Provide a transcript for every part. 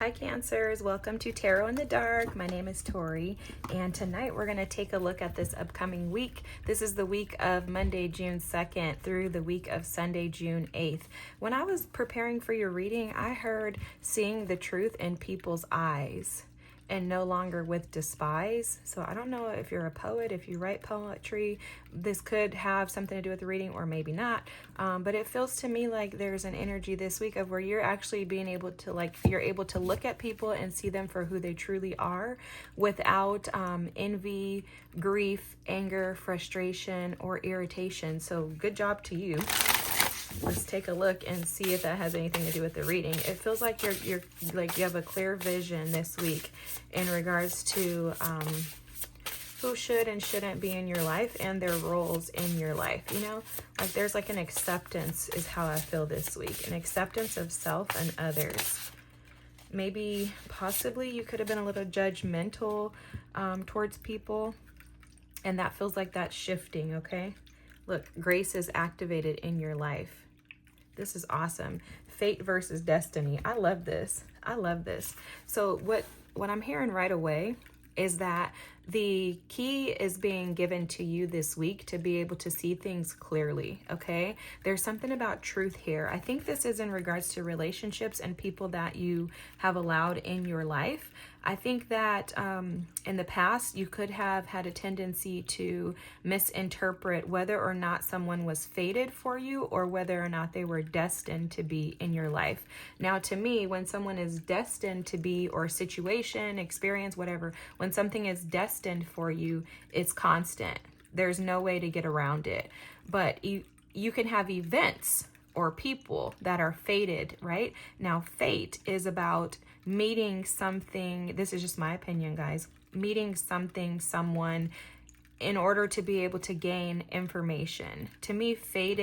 Hi Cancers, welcome to Tarot in the Dark. My name is Tori, and tonight we're going to take a look at this upcoming week. This is the week of Monday, June 2nd through the week of Sunday, June 8th. When I was preparing for your reading, I heard seeing the truth in people's eyes and no longer with despise. So I don't know if you're a poet, if you write poetry, this could have something to do with the reading or maybe not. But it feels to me like there's an energy this week of where you're actually being able to you're able to look at people and see them for who they truly are without envy, grief, anger, frustration, or irritation. So good job to you. Let's take a look and see if that has anything to do with the reading. It feels like you're like you have a clear vision this week in regards to who should and shouldn't be in your life and their roles in your life. You know, like there's like an acceptance is how I feel this week, an acceptance of self and others. Maybe possibly you could have been a little judgmental towards people, and that feels like that's shifting. Okay, look, grace is activated in your life. This is awesome. Fate versus destiny. I love this. I love this. So what I'm hearing right away is that the key is being given to you this week to be able to see things clearly, okay? There's something about truth here. I think this is in regards to relationships and people that you have allowed in your life. I think that in the past, you could have had a tendency to misinterpret whether or not someone was fated for you or whether or not they were destined to be in your life. Now, to me, when someone is destined to be, or situation, experience, whatever, when something is destined for you, it's constant. There's no way to get around it. But you can have events or people that are fated, right? Now, fate is about meeting something. This is just my opinion, guys. Meeting something, someone, in order to be able to gain information. To me, fate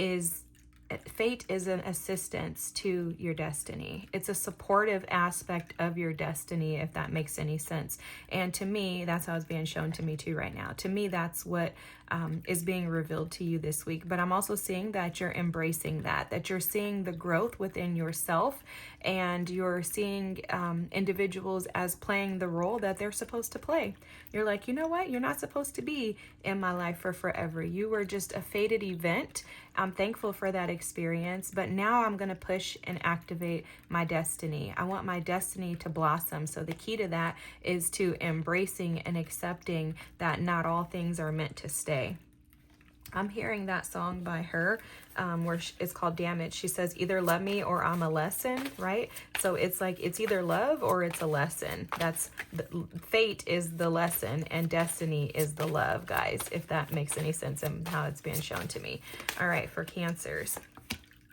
is an assistance to your destiny. It's a supportive aspect of your destiny, if that makes any sense. And to me, that's how it's being shown to me too right now. To me, that's what is being revealed to you this week. But I'm also seeing that you're embracing that you're seeing the growth within yourself, and you're seeing individuals as playing the role that they're supposed to play. You're like, you know what? You're not supposed to be in my life for forever. You were just a fated event. I'm thankful for that experience, but now I'm going to push and activate my destiny. I want my destiny to blossom. So the key to that is to embracing and accepting that not all things are meant to stay. I'm hearing that song by her where it's called Damage. She says, either love me or I'm a lesson, right? So it's like, it's either love or it's a lesson. Fate is the lesson and destiny is the love, guys, if that makes any sense and how it's being shown to me. All right, for Cancers.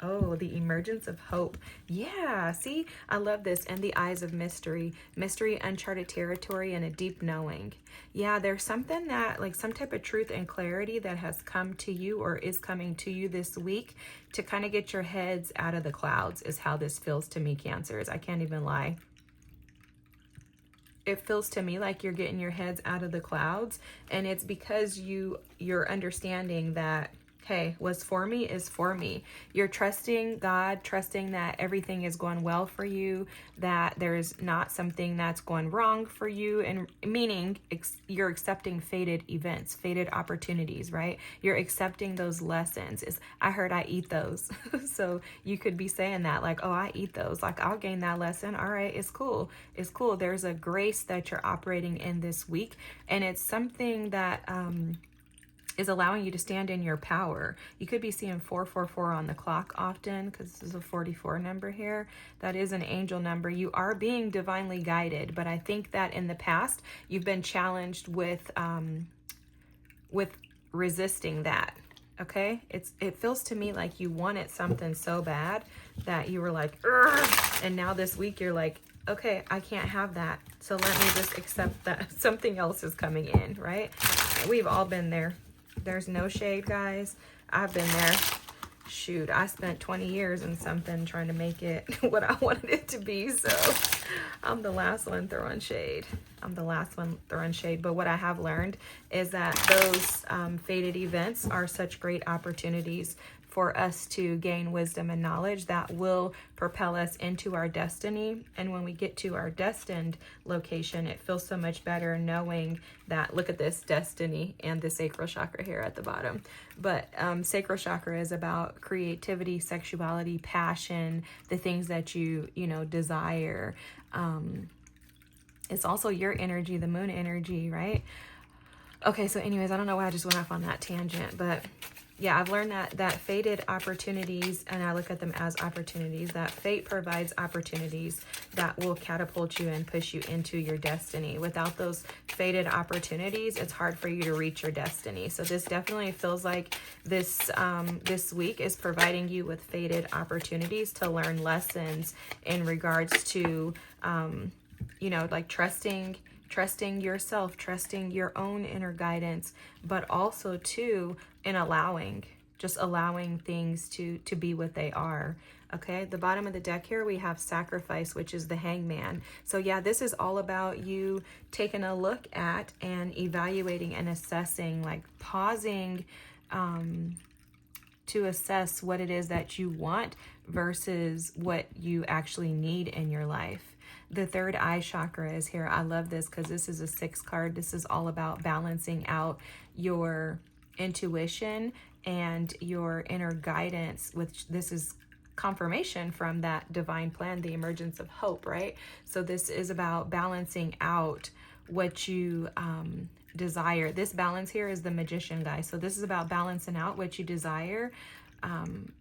Oh, the emergence of hope. Yeah, see, I love this. And the eyes of mystery, uncharted territory, and a deep knowing. Yeah, there's something that, like some type of truth and clarity that has come to you or is coming to you this week to kind of get your heads out of the clouds is how this feels to me, Cancers. I can't even lie. It feels to me like you're getting your heads out of the clouds, and it's because you're understanding that, hey, what's for me is for me. You're trusting God, trusting that everything is going well for you, that there's not something that's going wrong for you, and meaning you're accepting fated events, fated opportunities, right? You're accepting those lessons. I heard I eat those. So you could be saying that like, oh, I eat those. Like, I'll gain that lesson. All right, it's cool. It's cool. There's a grace that you're operating in this week, and it's something that is allowing you to stand in your power. You could be seeing 444 on the clock often because this is a 44 number here. That is an angel number. You are being divinely guided, but I think that in the past you've been challenged with resisting that. Okay, it feels to me like you wanted something so bad that you were like, "Urgh!" And now this week you're like, okay, I can't have that. So let me just accept that something else is coming in, right? We've all been there. There's no shade, guys. I've been there. Shoot, I spent 20 years in something trying to make it what I wanted it to be. So I'm the last one throwing shade. But what I have learned is that those fated events are such great opportunities for us to gain wisdom and knowledge that will propel us into our destiny. And when we get to our destined location, it feels so much better knowing that, look at this, destiny and the sacral chakra here at the bottom. But sacral chakra is about creativity, sexuality, passion, the things that you desire. It's also your energy, the moon energy, right? Okay, so anyways, I don't know why I just went off on that tangent, but yeah, I've learned that fated opportunities, and I look at them as opportunities, that fate provides opportunities that will catapult you and push you into your destiny. Without those fated opportunities, it's hard for you to reach your destiny. So this definitely feels like this week is providing you with fated opportunities to learn lessons in regards to, like trusting yourself, trusting your own inner guidance, but also too in allowing things to be what they are. Okay, the bottom of the deck here we have sacrifice, which is the hangman. So yeah, this is all about you taking a look at and evaluating and assessing, like pausing to assess what it is that you want versus what you actually need in your life. The third eye chakra is here. I love this because this is a 6 card. This is all about balancing out your intuition and your inner guidance, which this is confirmation from that divine plan, the emergence of hope, right? So this is about balancing out what you desire. This balance here is the magician, guys. So this is about balancing out what you desire,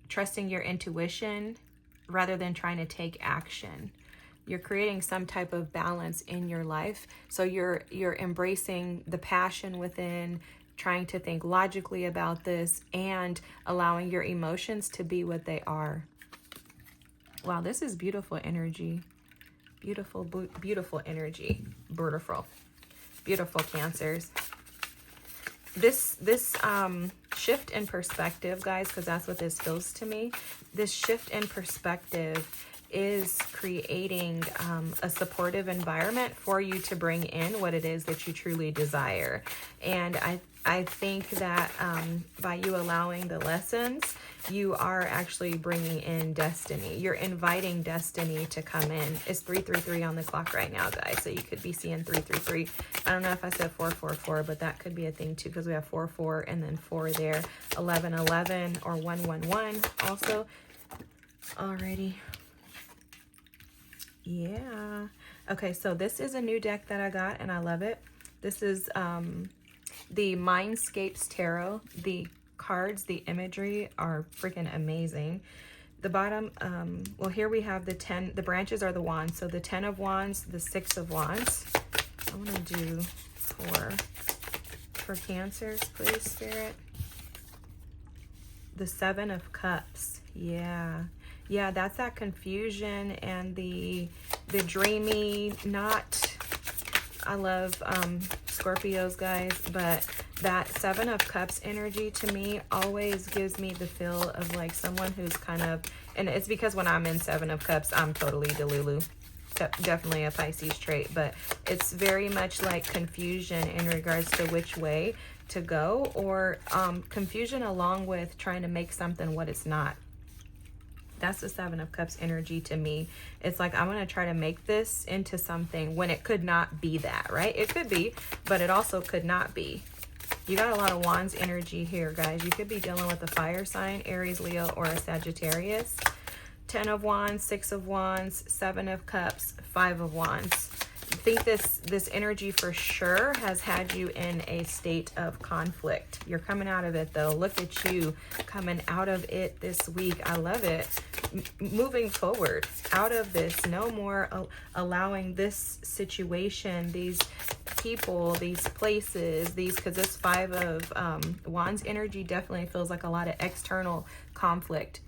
trusting your intuition rather than trying to take action. You're creating some type of balance in your life. So you're embracing the passion within, trying to think logically about this, and allowing your emotions to be what they are. Wow, this is beautiful energy. Beautiful, beautiful energy. Beautiful Cancers. This shift in perspective, guys, because that's what this feels to me. This shift in perspective is creating a supportive environment for you to bring in what it is that you truly desire. And I think that by you allowing the lessons, you are actually bringing in destiny. You're inviting destiny to come in. It's 333 on the clock right now, guys. So you could be seeing 333. I don't know if I said 444, but that could be a thing too, because we have 44 and then 4 there. 1111 or 111 also. Alrighty. Yeah. Okay, so this is a new deck that I got and I love it. This is the Mindscapes Tarot. The cards, the imagery are freaking amazing. The bottom, well, here we have the 10, the branches are the wands. So the 10 of wands, the 6 of wands. I want to do for Cancers, please, Spirit. The 7 of Cups. Yeah, that's that confusion and the dreamy, not, I love Scorpios, guys, but that 7 of Cups energy to me always gives me the feel of like someone who's kind of, and it's because when I'm in 7 of Cups, I'm totally Delulu. Definitely a Pisces trait, but it's very much like confusion in regards to which way to go, or confusion along with trying to make something what it's not. That's the 7 of Cups energy to me. It's like, I'm going to try to make this into something when it could not be that, right? It could be, but it also could not be. You got a lot of Wands energy here, guys. You could be dealing with a fire sign, Aries, Leo, or a Sagittarius. 10 of Wands, 6 of Wands, 7 of Cups, 5 of Wands. I think this energy for sure has had you in a state of conflict. You're coming out of it, though. Look at you coming out of it this week. I love it. Moving forward out of this. No more allowing this situation, these people, these places, because this 5 of Wands energy definitely feels like a lot of external conflict.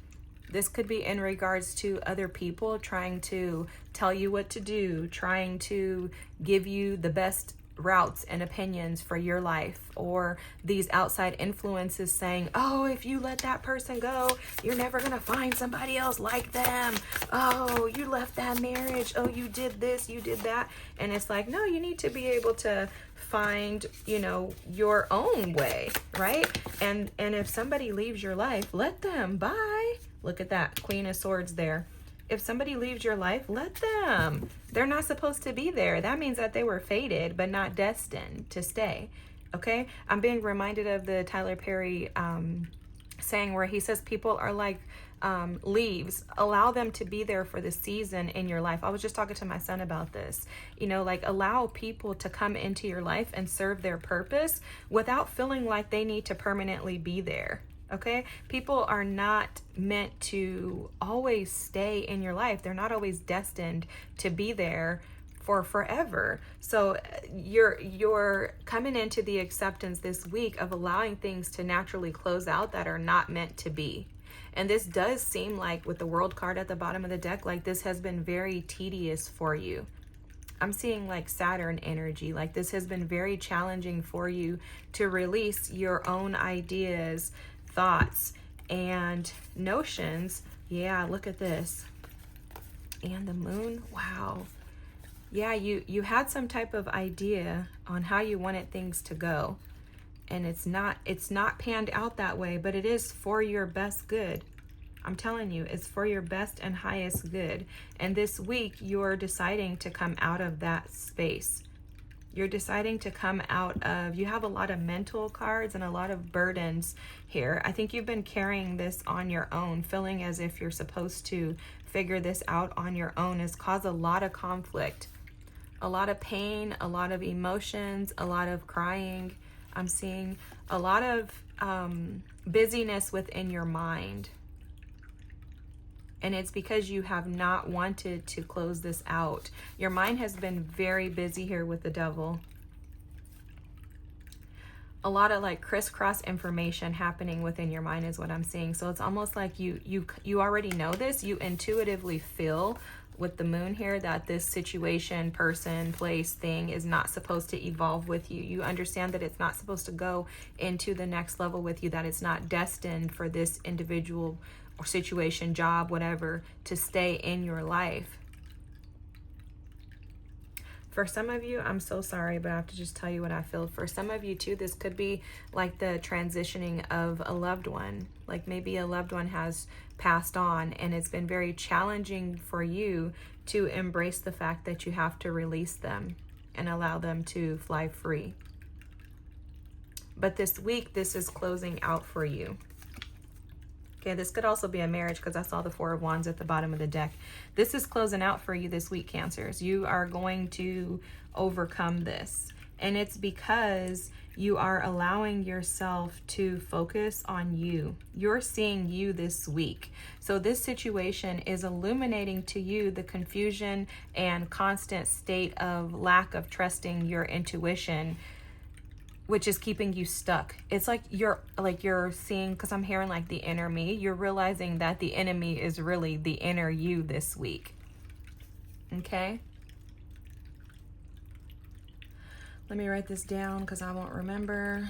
This could be in regards to other people trying to tell you what to do, trying to give you the best routes and opinions for your life, or these outside influences saying, oh, if you let that person go, you're never gonna find somebody else like them. Oh, you left that marriage. Oh, you did this, you did that. And it's like, no, you need to be able to find, your own way, right? And if somebody leaves your life, let them. Bye. Look at that Queen of Swords there. If somebody leaves your life, let them. They're not supposed to be there. That means that they were fated, but not destined to stay. Okay? I'm being reminded of the Tyler Perry saying where he says people are like leaves. Allow them to be there for the season in your life. I was just talking to my son about this. Allow people to come into your life and serve their purpose without feeling like they need to permanently be there. Okay? People are not meant to always stay in your life. They're not always destined to be there for forever. So you're coming into the acceptance this week of allowing things to naturally close out that are not meant to be. And this does seem like, with the World card at the bottom of the deck, like this has been very tedious for you. I'm seeing like Saturn energy, like this has been very challenging for you to release your own ideas, thoughts, and notions. Yeah, look at this. And the moon, wow. Yeah, you had some type of idea on how you wanted things to go. And it's not panned out that way, but it is for your best good. I'm telling you, it's for your best and highest good. And this week, you're deciding to come out of that space. You're deciding to come out of, you have a lot of mental cards and a lot of burdens here. I think you've been carrying this on your own, feeling as if you're supposed to figure this out on your own. Has caused a lot of conflict, a lot of pain, a lot of emotions, a lot of crying. I'm seeing a lot of busyness within your mind. And it's because you have not wanted to close this out. Your mind has been very busy here with the Devil. A lot of like crisscross information happening within your mind is what I'm seeing. So it's almost like you already know this. You intuitively feel with the moon here that this situation, person, place, thing is not supposed to evolve with you. You understand that it's not supposed to go into the next level with you, that it's not destined for this individual or situation, job, whatever, to stay in your life. For some of you, I'm so sorry, but I have to just tell you what I feel. For some of you too, this could be like the transitioning of a loved one. Like maybe a loved one has passed on, and it's been very challenging for you to embrace the fact that you have to release them and allow them to fly free. But this week, this is closing out for you. Okay, this could also be a marriage because I saw the Four of Wands at the bottom of the deck. This is closing out for you this week, Cancers. You are going to overcome this. And it's because you are allowing yourself to focus on you. You're seeing you this week. So this situation is illuminating to you the confusion and constant state of lack of trusting your intuition, which is keeping you stuck. It's like you're seeing, because I'm hearing like the inner me, you're realizing that the enemy is really the inner you this week. Okay? Let me write this down because I won't remember.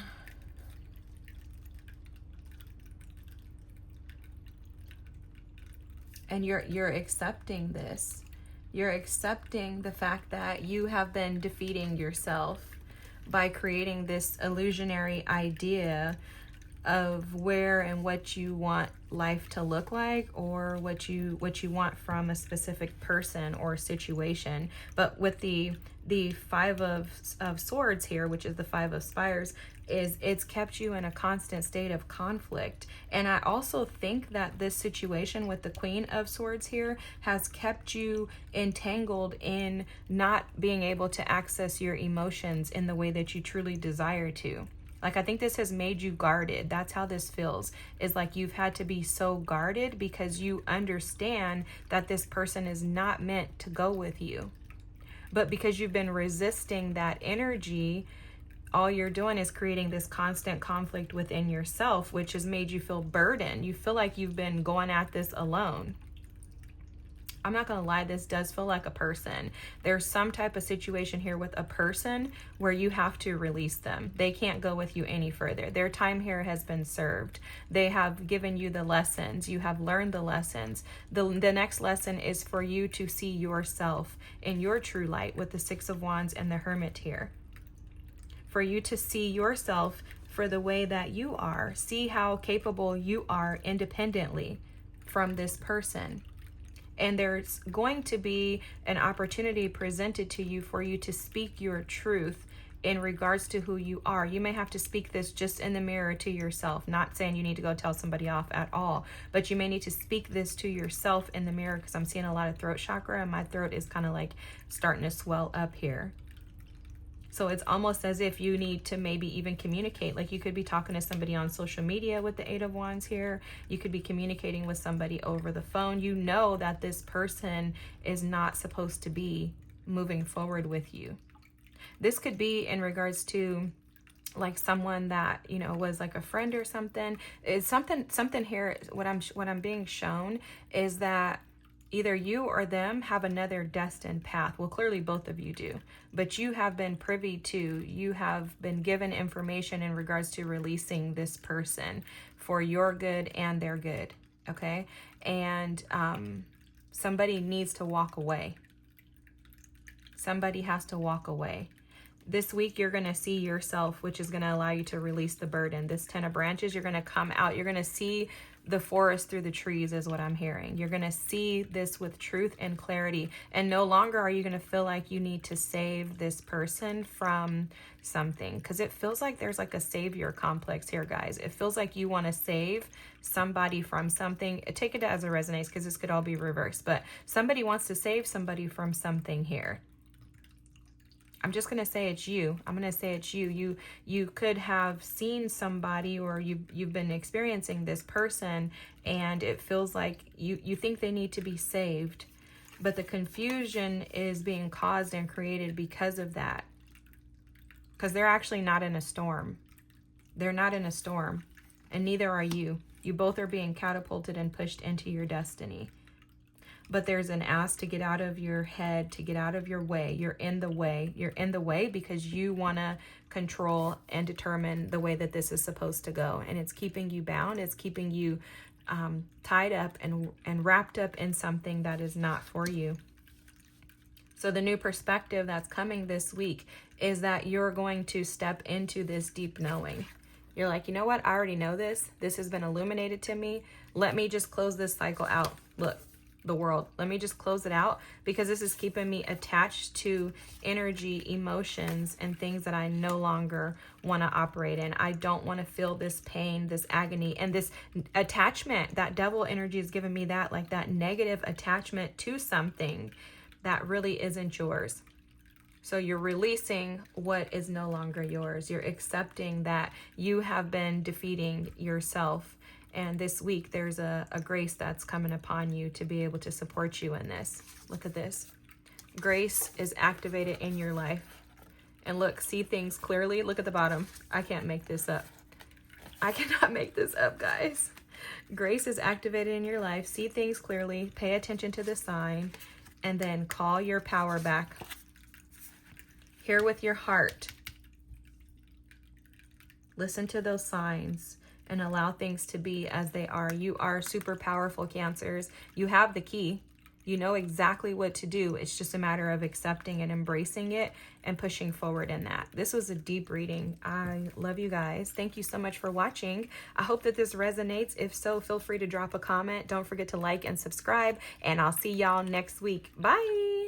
And you're accepting this. You're accepting the fact that you have been defeating yourself by creating this illusionary idea of where and what you want life to look like, or what you want from a specific person or situation. But with the Five of Swords here, which is the Five of Spires, it's kept you in a constant state of conflict. And I also think that this situation with the Queen of Swords here has kept you entangled in not being able to access your emotions in the way that you truly desire to. Like, I think this has made you guarded. That's how this feels, is like you've had to be so guarded because you understand that this person is not meant to go with you. But because you've been resisting that energy, all you're doing is creating this constant conflict within yourself, which has made you feel burdened. You feel like you've been going at this alone. I'm not going to lie, this does feel like a person. There's some type of situation here with a person where you have to release them. They can't go with you any further. Their time here has been served. They have given you the lessons. You have learned the lessons. The next lesson is for you to see yourself in your true light with the Six of Wands and the Hermit here. For you to see yourself for the way that you are. See how capable you are independently from this person. And there's going to be an opportunity presented to you for you to speak your truth in regards to who you are. You may have to speak this just in the mirror to yourself, not saying you need to go tell somebody off at all, but you may need to speak this to yourself in the mirror, because I'm seeing a lot of throat chakra and my throat is kind of like starting to swell up here. So it's almost as if you need to maybe even communicate. Like you could be talking to somebody on social media with the Eight of Wands here. You could be communicating with somebody over the phone. You know that this person is not supposed to be moving forward with you. This could be in regards to like someone that, you know, was like a friend or something. It's something here. What I'm being shown is that either you or them have another destined path. Well, clearly both of you do, but you have been privy to, you have been given information in regards to releasing this person for your good and their good, okay? And somebody needs to walk away. Somebody has to walk away. This week, you're going to see yourself, which is going to allow you to release the burden. This 10 of branches, you're going to come out. You're going to see the forest through the trees is what I'm hearing. You're going to see this with truth and clarity. And no longer are you going to feel like you need to save this person from something. Because it feels like there's like a savior complex here, guys. It feels like you want to save somebody from something. Take it as it resonates, because this could all be reversed. But somebody wants to save somebody from something here. I'm just going to say it's you. I'm going to say it's you. You could have seen somebody, or you've been experiencing this person, and it feels like you think they need to be saved, but the confusion is being caused and created because of that. Because they're actually not in a storm. They're not in a storm, and neither are you. You both are being catapulted and pushed into your destiny. But there's an ask to get out of your head, to get out of your way. You're in the way. You're in the way because you want to control and determine the way that this is supposed to go. And it's keeping you bound. It's keeping you tied up and wrapped up in something that is not for you. So the new perspective that's coming this week is that you're going to step into this deep knowing. You're like, you know what? I already know this. This has been illuminated to me. Let me just close this cycle out. Look. The world. Let me just close it out, because this is keeping me attached to energy, emotions, and things that I no longer want to operate in. I don't want to feel this pain, this agony, and this attachment. That devil energy is giving me that, like that negative attachment to something that really isn't yours. So you're releasing what is no longer yours. You're accepting that you have been defeating yourself. And this week, there's a grace that's coming upon you to be able to support you in this. Look at this. Grace is activated in your life. And look, see things clearly. Look at the bottom. I can't make this up. I cannot make this up, guys. Grace is activated in your life. See things clearly. Pay attention to the sign. And then call your power back. Hear with your heart. Listen to those signs. And allow things to be as they are. You are super powerful, Cancers. You have the key. You know exactly what to do. It's just a matter of accepting and embracing it and pushing forward in that. This was a deep reading. I love you guys. Thank you so much for watching. I hope that this resonates. If so, feel free to drop a comment. Don't forget to like and subscribe. And I'll see y'all next week. Bye.